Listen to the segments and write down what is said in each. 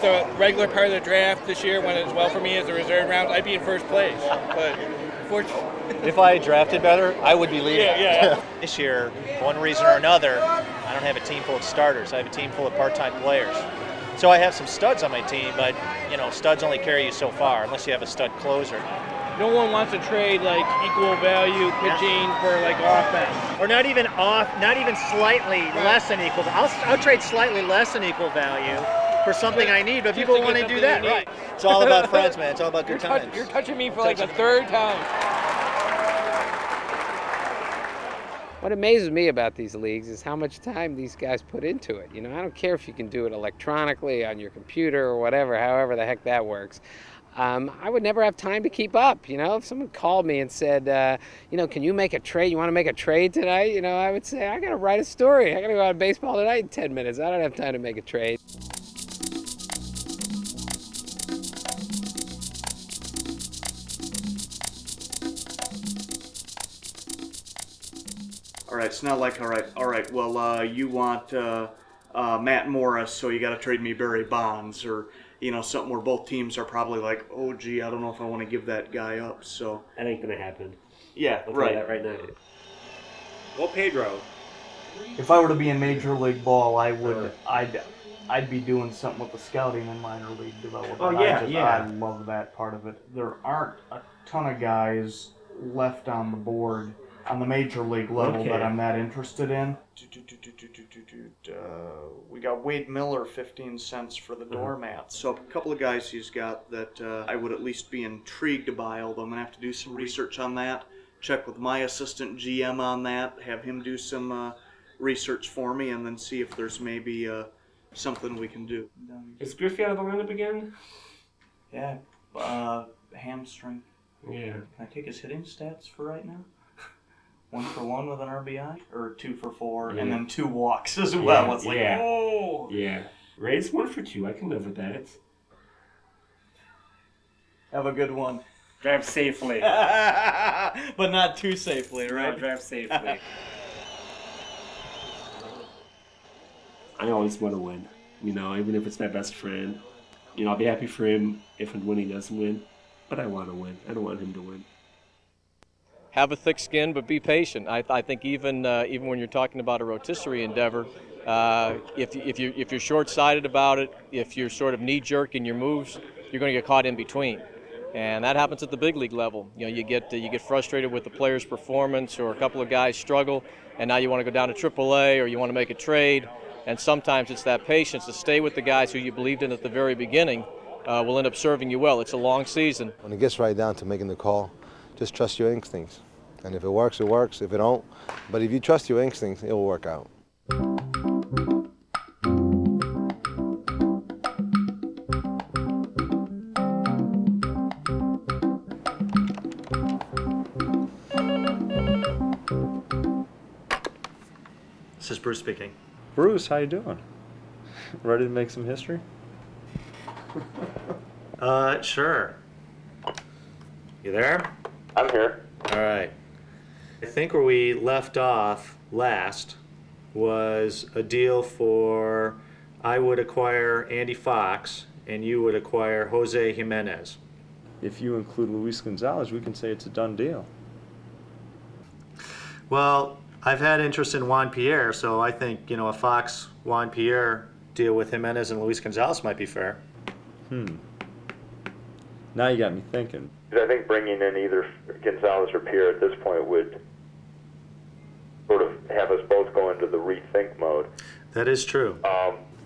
the regular part of the draft this year when it's well for me as a reserve round, I'd be in first place. But fortunately, if I drafted better, I would be leading. Yeah. This year, for one reason or another, I don't have a team full of starters. I have a team full of part-time players. So I have some studs on my team, but studs only carry you so far unless you have a stud closer. No one wants to trade like equal value pitching for like offense. Or not even slightly less than equal. I'll trade slightly less than equal value for something I need, but people want to do that. Right. It's all about friends, man. It's all about good times. You're touching me for like the third time. What amazes me about these leagues is how much time these guys put into it. I don't care if you can do it electronically on your computer or whatever, however the heck that works. I would never have time to keep up. If someone called me and said, can you make a trade? You want to make a trade tonight? I would say, I got to write a story. I got to go out to baseball tonight in 10 minutes. I don't have time to make a trade. All right, it's not like, all right, well, you want Matt Morris, so you got to trade me Barry Bonds, or something where both teams are probably like, oh, gee, I don't know if I want to give that guy up. So that ain't gonna happen. Yeah, I'll tell you that right now. Well, Pedro, if I were to be in Major League Ball, I'd be doing something with the scouting and minor league development. Oh yeah, I love that part of it. There aren't a ton of guys left on the board on the major league level that I'm that interested in. We got Wade Miller, 15 cents for the doormat. So a couple of guys he's got that I would at least be intrigued by, although I'm going to have to do some research on that. Check with my assistant GM on that, have him do some research for me, and then see if there's maybe something we can do. Is Griffey out of the lineup again? Yeah, hamstring. Yeah. Can I take his hitting stats for right now? 1 for 1 with an RBI, or 2 for 4, and then 2 walks as well. It's like, oh! Yeah. Ray's 1 for 2. I can live with that. Have a good one. Drive safely. But not too safely, right? No, drive safely. I always want to win. Even if it's my best friend. I'll be happy for him if and when he doesn't win. But I want to win. I don't want him to win. Have a thick skin, but be patient. I think even when you're talking about a rotisserie endeavor, if you're short-sighted about it, if you're sort of knee-jerk in your moves, you're going to get caught in between, and that happens at the big league level. You get frustrated with the player's performance, or a couple of guys struggle, and now you want to go down to AAA, or you want to make a trade, and sometimes it's that patience to stay with the guys who you believed in at the very beginning will end up serving you well. It's a long season. When it gets right down to making the call, just trust your instincts. And if it works, it works. If it don't, but if you trust your instincts, it will work out. This is Bruce speaking. Bruce, how you doing? Ready to make some history? Sure. You there? I'm here. All right. I think where we left off last was a deal for I would acquire Andy Fox and you would acquire Jose Jimenez. If you include Luis Gonzalez, we can say it's a done deal. Well, I've had interest in Juan Pierre, so I think, a Fox Juan Pierre deal with Jimenez and Luis Gonzalez might be fair. Now you got me thinking. I think bringing in either Gonzalez or Pierre at this point would sort of have us both go into the rethink mode. That is true.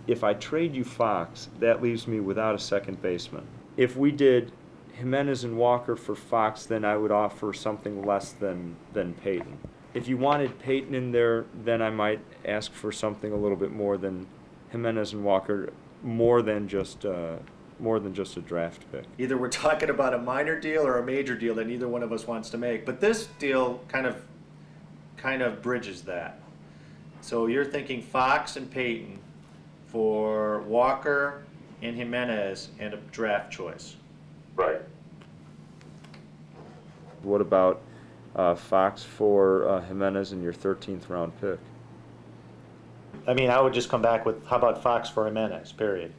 If I trade you Fox, that leaves me without a second baseman. If we did Jimenez and Walker for Fox, then I would offer something less than Peyton. If you wanted Peyton in there, then I might ask for something a little bit more than Jimenez and Walker, more than just a draft pick. Either we're talking about a minor deal or a major deal that neither one of us wants to make. But this deal kind of bridges that. So you're thinking Fox and Peyton for Walker and Jimenez and a draft choice. Right. What about Fox for Jimenez and your 13th round pick? I mean, I would just come back with, how about Fox for Jimenez, period.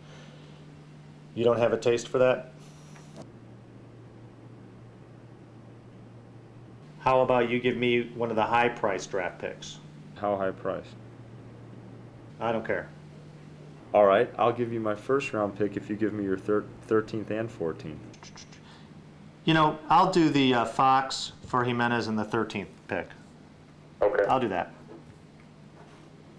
You don't have a taste for that? How about you give me one of the high-priced draft picks? How high priced? I don't care. All right, I'll give you my first round pick if you give me your 13th and 14th. You know, I'll do the Fox for Jimenez in the 13th pick. Okay. I'll do that.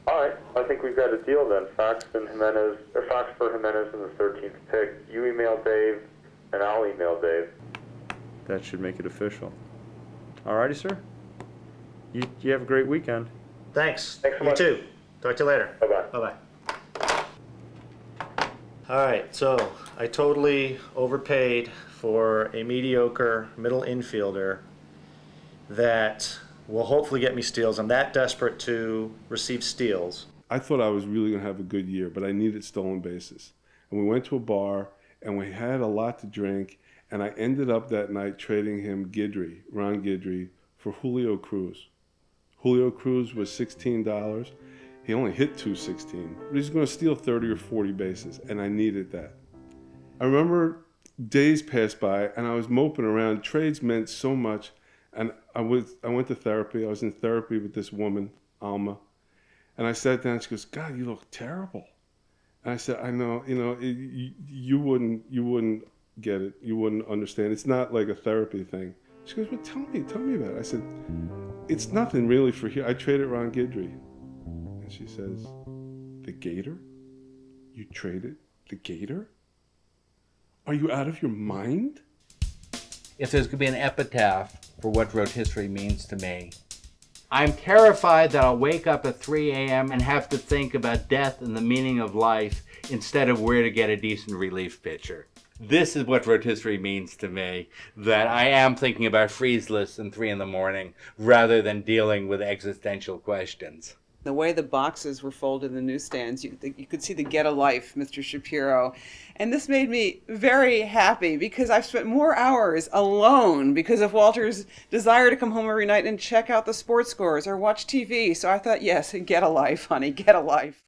All right. I think we've got a deal then. Fox and Jimenez, or Fox for Jimenez in the 13th pick. You email Dave, and I'll email Dave. That should make it official. All righty, sir. You have a great weekend. Thanks. Thanks so You much. too. Talk to you later. Bye-bye. Bye-bye. All right, so I totally overpaid for a mediocre middle infielder that will hopefully get me steals. I'm that desperate to receive steals. I thought I was really going to have a good year, but I needed stolen bases. And we went to a bar, and we had a lot to drink, and I ended up that night trading him Ron Guidry, for Julio Cruz. Julio Cruz was $16. He only hit .216, but he's going to steal 30 or 40 bases, and I needed that. I remember days passed by, and I was moping around. Trades meant so much, and I went to therapy. I was in therapy with this woman, Alma, and I sat down. She goes, "God, you look terrible." And I said, "I know. You know, you wouldn't get it. You wouldn't understand. It's not like a therapy thing." She goes, "Well, tell me about it." I said, "It's nothing really for here. I traded Ron Guidry." And she says, "The Gator? You traded the Gator? Are you out of your mind?" If there's going to be an epitaph for what rotisserie means to me, I'm terrified that I'll wake up at 3 a.m. and have to think about death and the meaning of life instead of where to get a decent relief pitcher. This is what rotisserie means to me, that I am thinking about freeze lists in 3 in the morning rather than dealing with existential questions. The way the boxes were folded in the newsstands, you could see the get a life, Mr. Shapiro. And this made me very happy because I've spent more hours alone because of Walter's desire to come home every night and check out the sports scores or watch TV. So I thought, yes, get a life, honey, get a life.